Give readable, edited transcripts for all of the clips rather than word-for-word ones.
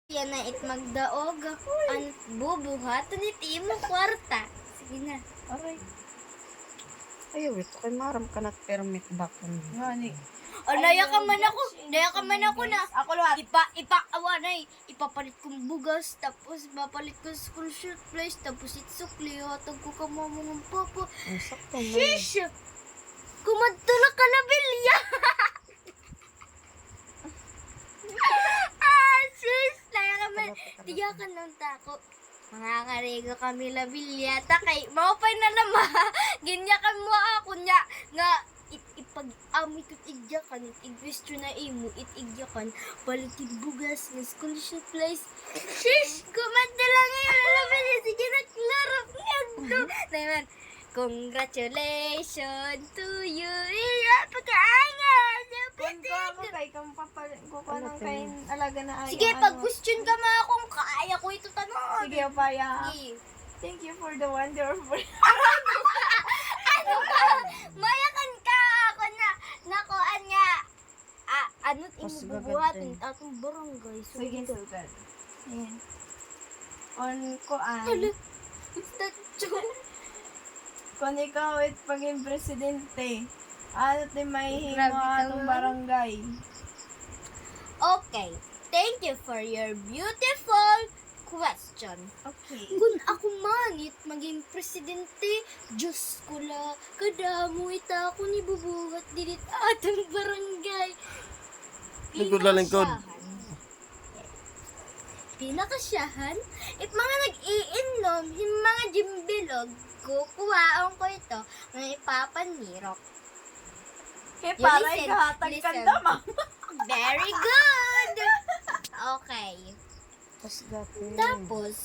Yan na it magdaog an bubuhat ni timo kwarta. Sige na. Aray. Ayaw, ito kay maram ka na permit ba ko. Ngani. O naya ka man ako na. Ako lahat. Awanay, ipapalit kong bugas, tapos papalit ko school shoot place, tapos itsukli, hatag ko ka mamang papa. Ang sakto mo. Shish! Kumadtula ka na bilya! Sis! Laya ka man, tiga ka ng tako. Mga karega kami labilya, takay, maupay na naman. Ginya ka mo ako niya, nga, ipag-amit at igyakan, it-igwestyo na imo, it-igyakan, balikin bugas, ng school shoot place. Shish! Kumadtula ngayon, labilya, sige na, klarap nga to. Naman, congratulations to you. Iya, pagkaangan. Kung ko ako kay kang ko ka nang kay alaga na ay. Sige, pag-question ka mo akong kaya ko ito tanong. Sige, paya. Sige. Thank you for the wonderful. Ano ka? Mayakan ka ako na. Nakuan nga. Ano't imububuhatin atong barangay. Sige, sugat. Ayan. On ko Tala. an. Statue. Kung ikaw it paging presidente, ano ti may Grabe himo ka atong nga. barangay? Okay. Thank you for your beautiful question. Okay. Kung ako manit maging presidente, Diyos ko la, kadamo ita ako ni bubuhat dilit atong barangay. Lingkod lang, lingkod. Pinakasyahan, it mga nag-iinom, yung mga jimbilog, kukuhaan ko ito, ng ipapanirok. Kaya You para listen, ikahatag listen. kanda, ma'am. Very good! Okay. Tapos gati. Tapos,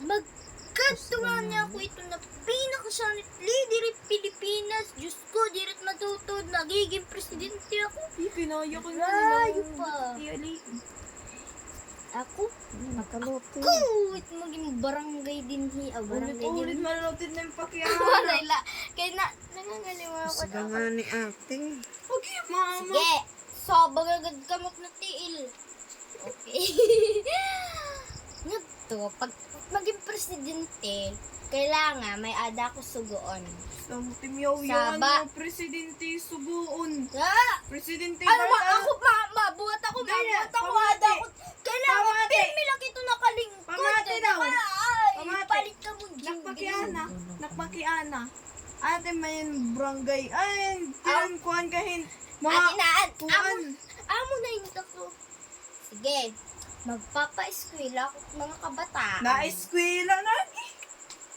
magkantungan niya ako ito na pinakasanit diri Pilipinas. Diyos ko, dirit matutod, nagiging presidente ako. Pinaya ko na Layo pa. Tiyali. Ako? Nakaluti. It maging barangay din barangay Ulit-ulit din. malulutin na yung pakiyahan. Walay la. Kaya nangangaliwa ako Sige na. nga ni acting. Okay, mama. Sige. So, bagagad kamot na tiil. Okay. Nagto, pag maging presidente, kailangan may ada ko sugoon. Sa timyaw-yawan Saba. mo, presidente suguon. Ah! Presidente Ano ba? Marta- Ako, mabuhat ako, Dali, mabuhat ako, pamati. ada ko. Kailangan, Pamati. pirmi lang ito nakalingkod. Pamati daw. Ay, Pamati. palit ka mo, Nakpakiana. Nakpakiana. Ate may barangay. Ay, tinankuhan kahin. Mga Atinaan, kuhan. amo na yung ko. Sige, magpapa-eskwela ako mga kabataan. Na-eskwela na.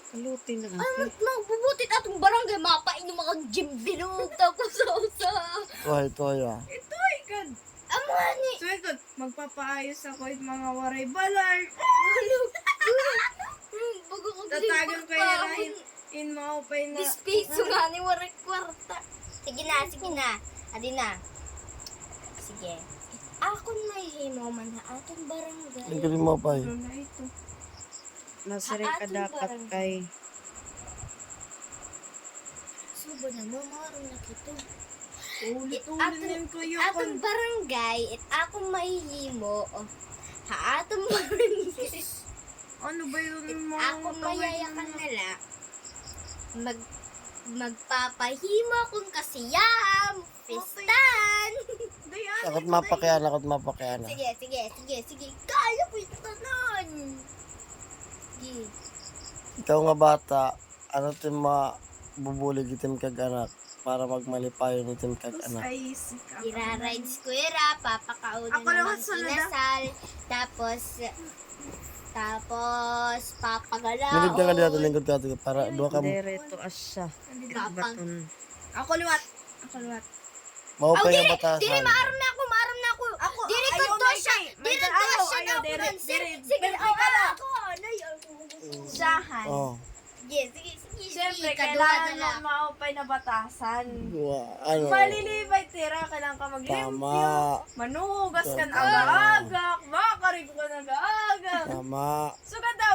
Kaluti na Ay, ate. magbubutit atong barangay, mapainom mga gym bilog, tapos sa Tuhay, tuhay ah. Ito, ikad. amo ni. So, ikad. Magpapaayos ako at mga waray balar. Bago ko Tatagan kayo rahin. In maupay na. Dispiso nga ni waray kwarta. Sige na. Adi na. Sige. Ako may himo man na atong barangay. Lingkod mo pa Ano na ito? Nasa rin ka dapat kay. Subo na mo, maroon na kito. Ulit-ulit na yung kayo. Atong barangay, akong mahihimo. Ha, atong barangay. Ano ba yun mga Ako mayayakan nila. Magpapahimo akong kasiyam. Pistan. Dayan. Lakot mapakiana, lakot mapakiana. Sige. Kaya ko ito tanan. Sige. Ikaw nga bata, ano tim mabubulig itim kag anak para magmalipayon itim kag anak. Ay, sikap. Ira-ride square, papakauna Ako lang naman sa lada. kinasal. Tapos, papagalaon. Lingkod ka nga dito, lingkod ka dito, para duha ka mo. Direto asya. Baton. Ako liwat. Maupay Dili, nga batasan. dili, maaram na ako. Ako, Dili ko ayaw to na siya. kay. Dili Ayaw, to siya ayaw, na diri, Francis. diri. Sige, Diri ka na. ako. Sahan. Oh. Sige. Siyempre, Kaduha kailangan na mo maupay na batasan. Ano? Malilibay tira, kailangan ka maglimpyo. Tama. Manuhugas ka na Tama. aga-aga. Makakarigo ka na aga-aga. Tama. Sugat daw,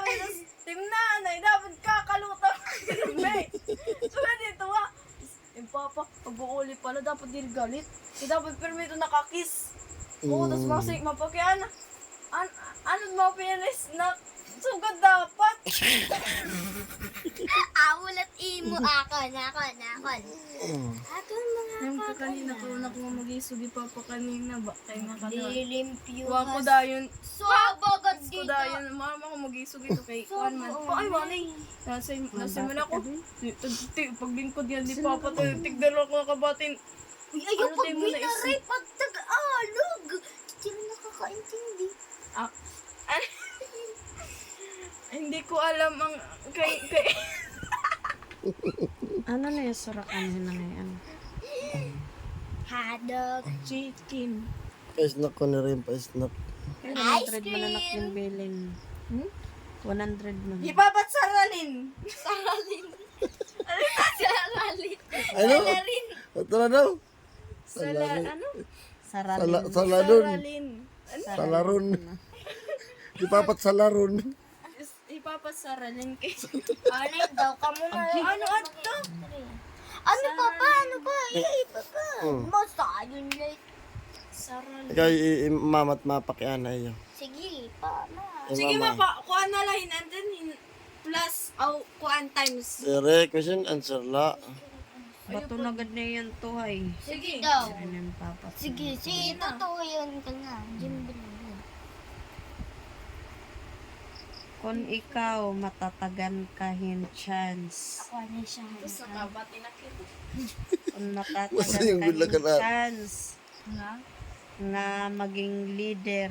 timnanay, dapat kakalutang. Sugat dito ha. Yung papa, pag-uuli pala, dapat din galit. Dapat permito nakakis. Oo, tapos masik, mapakyan. ano mo pinis na sugad dapat. Ulat imo. Akon. Ato mga Yung ka kanina ko na kung mag-isugi pa kanina ba? Kaya nga kanina. Dilimpyo. Kuha ko dayon. Suwabagat Ko dito. dayon. Mama ko mag-isugi to kay Juan man. Ay, wali. Nasa man ako. Paglingkod yan, di pa pa tayo. Tigdalo ko nakabatin. Uy, ayaw Ano pag tayo muna binaray pag Tagalog. Hindi mo nakakaintindi. Ah, hindi ko alam ang kay Ano na yung surakan na ngayon? Hadog. chicken. Pa-snack ko na rin, pa-snack. 100 man anak yung bilin. 100 man. Ipapat saralin. Saralin. Ano? Ito na daw. Ano? Saralin. Saladon. Saralin. Salaron. Ipapat sa laron. Ipapat saralin kay. Ano daw ka muna. Ano ato? Ano pa? Ano ba? Iba pa. Basta yun late. Saralin. Ikaw, mamat mapakian na iyo. Sige, pa. Sige mapa, kuan na lang hinandan plus kuan times. Direct question answer la. Bato na gad na yan to ay. Sige. Daw. Ano yung papat? Sige, totoo yun ka na. Jim Bilibid. Kung ikaw matatagan ka hin chance. Ako na siya. Sa kabati na kito. Kung Basta matatagan yung ka good luck hin ka na. chance Nga? nga maging leader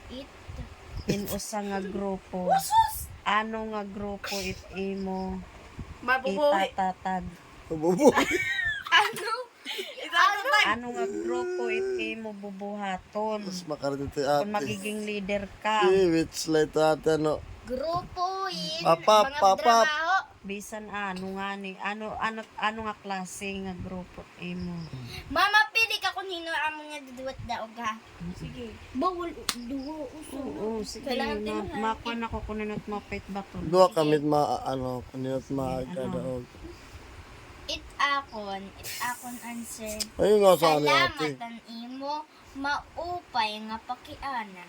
It. in usa nga grupo. Ano nga grupo it imo Mabubuhay. itatatag? Mabubuhay. Ano? Ano nga grupo it imo bubuhaton? Mas makarating tayo Kung ate. magiging leader ka, Which light ate ano. Grupo yun. Papap, Mga papap. trabaho. bisan ano nga ni ano nga klase nga grupo imo. Mama, pili ka kung hino amo nga duduwat daog ha. Sige. Bawal duwo uso. Oo, sige. Kailangan din Makuha na ko kununot mapait baton. Duwa kami ano, kuniyot maagadaog. It akon answer. Ayun nga sa ano ate. Salamatan imo maupay nga pakiana.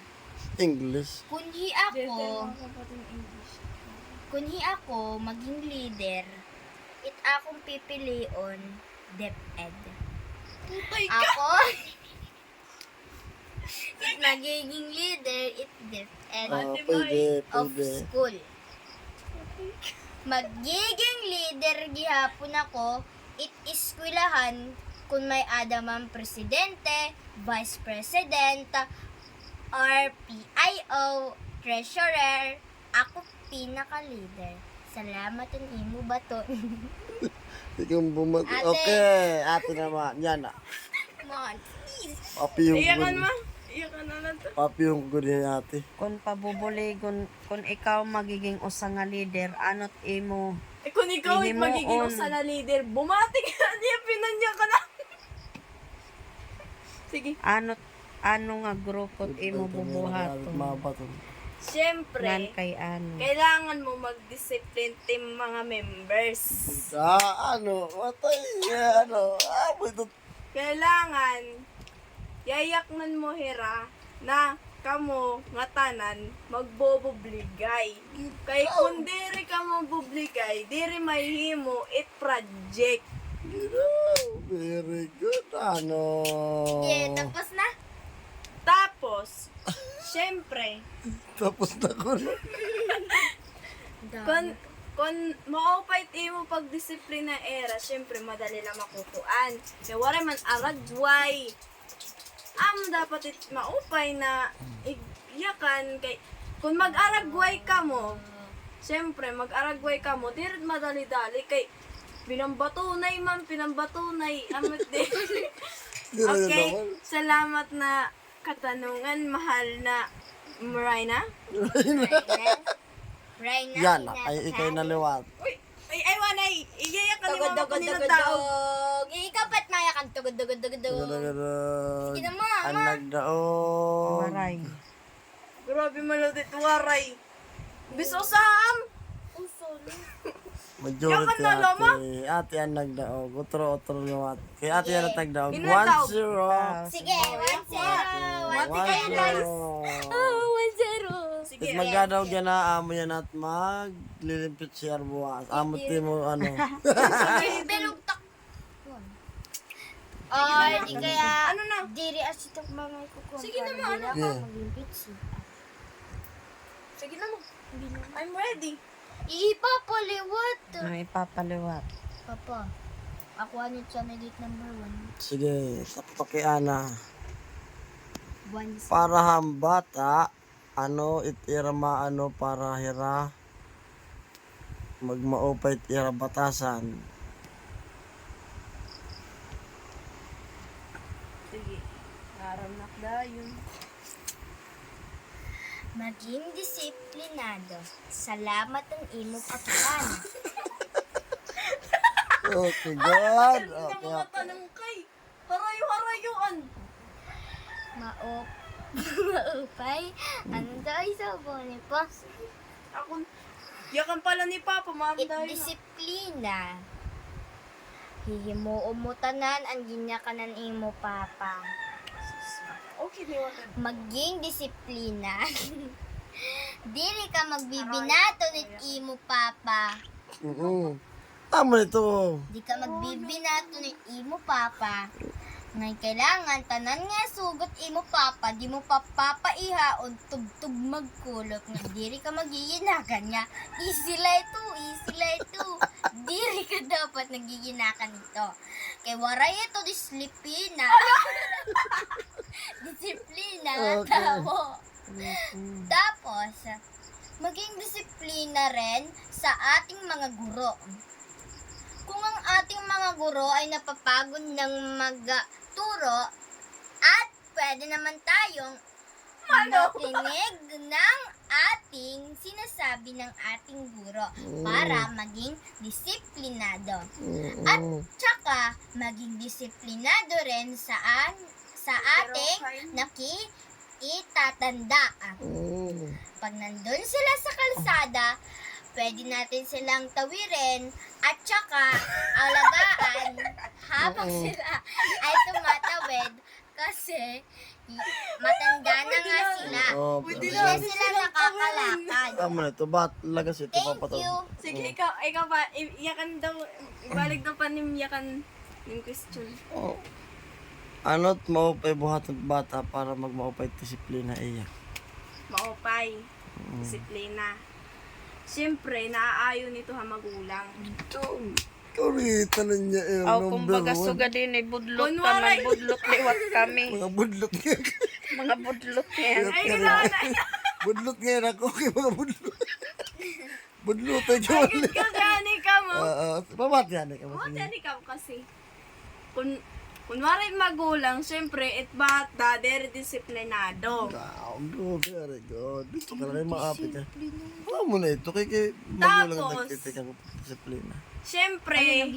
English. Kunhi ako maging leader, it akong pipilion DepEd. Ako it magiging leader, it DepEd Pwede, of pwede. school. Magiging leader gihapon ako, it eskwelahan kung may adaman presidente, vice president, RPIO, treasurer, ako pinaka-leader. Salamat ang imo baton. Ikaw bumat. Ate. Okay, ate naman. Yan na. Come on, please. Papi yung Iyakan good. ma. Iyakan na lang to. Papi yung good ni ate. Kung pabubuligon, kung ikaw magiging usa nga leader, ano't imo Kung ikaw ay Hihimuon. magiging usa na leader, bumati ka na niya, pinanya ka na. Sige. ano nga grupo imo bubuhaton? Mabaton. Siyempre, Nan kay ano? kailangan mo mag-discipline team mga members. Ano? Matay niya, ano? Ito. Kailangan, yayaknan mo hira na kamo nga tanan magbobobligay. Kay kung diri ka mabobligay, diri mahimo it project. Very good. Ano? Yeah, tapos na. Tapos, syempre, Tapos na ko. No? kung maupay imo pagdisiplina era, syempre madali lang makukuan. Kaya wala man aragway. Dapat maupay na iyakan kay kung mag-aragway ka mo, syempre mag-aragway ka mo, di rin madali-dali kay pinambatunay man, pinambatunay. Amot din. Okay, salamat na katanungan, mahal na Marina. Raina. Yan na. Ay, ikay naliwat. Uy, ay, wanay, iyayak ka ni Tugod, mama tugod, ko nilang tugod, tao. tugod. Ikaw ba't maya kang tugod, tugod, tugod, tugod. Gadagada. Sige na, ma. Ang nagdaon. Maray. Grabe maludit, waray. Biso saan? Majority Yakan na, lama. ate ang nagdaog. Utro liwat. Kaya ate yan ang nagdaog. Ilan daog? 1-0. Sige, 1-0. Mati kayo, guys. 1-0. Oh, 1-0. Sige, magadaw dyan na, amo yan at maglilimpit siya buwas. Amo mo, ano. Belog tak. Or di kaya, Ano na? diri as itong mamay ko kung Sige paano naman, diri ako Yeah. maglimpit siya. Sige na mo. I'm ready. Ipapaliwat. Ang ipapaliwat. Papa, ako ano channel date number 1. Sige, sa pakiana. 1 Para hambata, ano, itirama, ano, para hira. Magmaupay tira batasan. Sige. Naranak dayon. Maging disiplinado. Salamat ang imo patuan. Okay, God. Ang Okay, mga tanong kay. Harayo-harayuan. Maupay. Ano daw isa po ni Pops? Ako, yakan pala ni Papa, ma'am dayon. Disiplina. Hihimuo mo tanan ang ginyakanan imo papa. Okay, di wala. Maging disiplina. Dili ka magbibinato ni imo papa. Tama nito. Di ka magbibinato ni imo papa. Ngay kailangan tanan nga sugot imo papa, di mo papapaihaon tugtog magkulot nga diri ka magiginakan nga. Easy lang ito. Diri ka dapat nagiginakan ito. Kay waray ito disiplina. Disiplina nga Okay. tao. Tapos, maging disiplina rin sa ating mga guro. Kung ang ating mga guro ay napapagod ng magturo at pwede naman tayong makinig ng ating sinasabi ng ating guro para maging disiplinado. At tsaka, maging disiplinado rin sa ating itatanda. Pag nandun sila sa kalsada, pwede natin silang tawirin at tsaka alagaan habang sila ay tumatawid kasi matanda na nga sila. Oh, Hindi na sila nakakalakad. tama nito. Ba't lagas ito Thank papataw? you. Sige, ikaw ba, iyakan daw, ibalik daw pa yakan yung question. Oh. Ano't maupay buhat at bata para magmaupay disiplina iya. Maupay, disiplina. Siyempre, naaayon nito ha magulang. Ito, kurita na niya eh. Aw, number kumbaga one. suga din ay budlot ka Kunwari. man, budlot liwat kami. Mga budlot nga. Mga budlot yan. Ay, gano'n na. Budlot nga ako. Okay, mga budlot. Budlot ay jawali. Ikaw gani ka mo. Pamat yan eh. What yan ikaw kasi? Kunwari magulang, siyempre, it bata, very disiplinado. Very good. Dito ka na rin maapit eh. Wala mo na ito. Kaya magulang Tapos, nagtitik ang disiplina. Siyempre,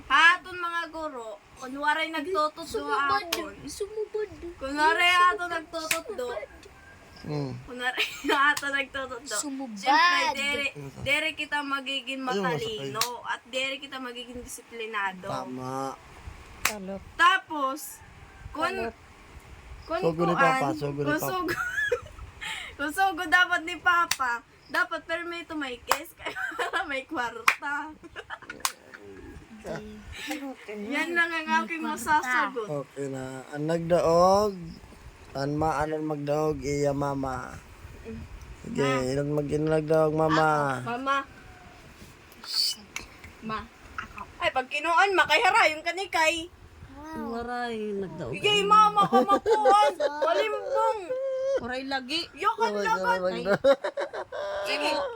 aton mga guro, kunwari nagtutuddo aton. Sumubod. Kunwari aton nagtutuddo. Kunwari aton nagtutuddo. Sumubad. Siyempre, dere kita magiging matalino at dere kita magiging disiplinado. Tama. Talot. Tapos, kun Sugo ni Papa, sugo ni kung Papa. sugo, kung sugo dapat ni Papa, dapat permito may case kaya para may kwarta. Yan lang ang aking masasagot. Okay na. Ang nagdaog. Ang maanon magdaog iya mama. Sige, ilan nagdaog mama. Mama. Ma. Ay, pag kinuan, makayharayon ka ni Kay. Waray, nagdaog. Igay, mama, kamakuan. Walimbong. Waray lagi. Yakan laban.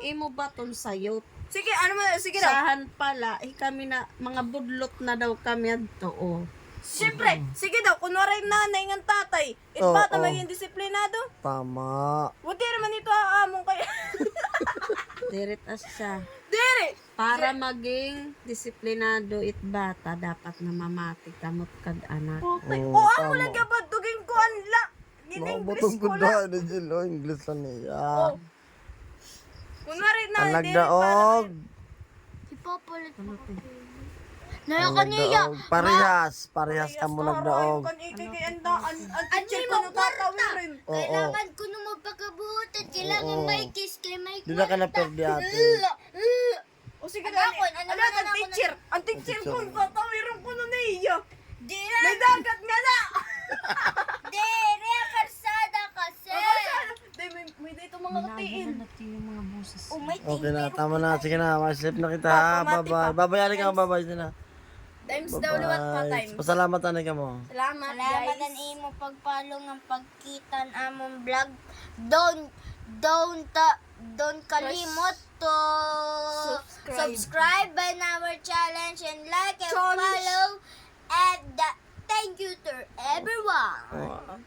Imo baton sayot. Sige, ano mo, sige daw. Sahan pala, kami na, mga budlot na daw kami adto. Oh. Siyempre, sige daw, kunwari nanay ng tatay, Oo, bata oo. maging disiplinado. Tama. Buti naman ito aamong kaya. Diret as siya. Dere! Para maging disiplinado it bata, dapat na mamati kamot kag anak. Putay. Oo, O ako tama. lang kapag tuging ko anla. Nakabutong In-English ko ko lang. na. English English lang niya. Oh. Kunwari na, Ang dere, nagdaog. Ipapalit mo. Naya Ang kaniya. nagdaog. Parehas ka mo nagdaog. Kan ikikayanda, ang teacher Ano ko mo kwarta? natatawirin. Oo. Kailangan ko na magpakabutan. Kailangan Oo. may kiss kay may Di na ka na perdi ate. O sige Ano na, ako? Ano ano naman ang ako teacher? Ang teacher ko, tatawirin ko na niya. Di na. May dagat nga na! Di. Rea karsada kasi. Day, may dito mga katiin. Ginagawa natin yung mga boses. Oh, may Okay na, tama na. Sige na, maslip na kita ha. Bye-bye. Bye-bye, ka. Bye-bye na. Times daw liwat pa times. Pasalamat ka mo. Salamat, Salamat guys. ang imo pagpalo ng pagkitan among vlog. Don't kalimot to subscribe on our challenge and like and Challenge. follow. And thank you to everyone. Oh,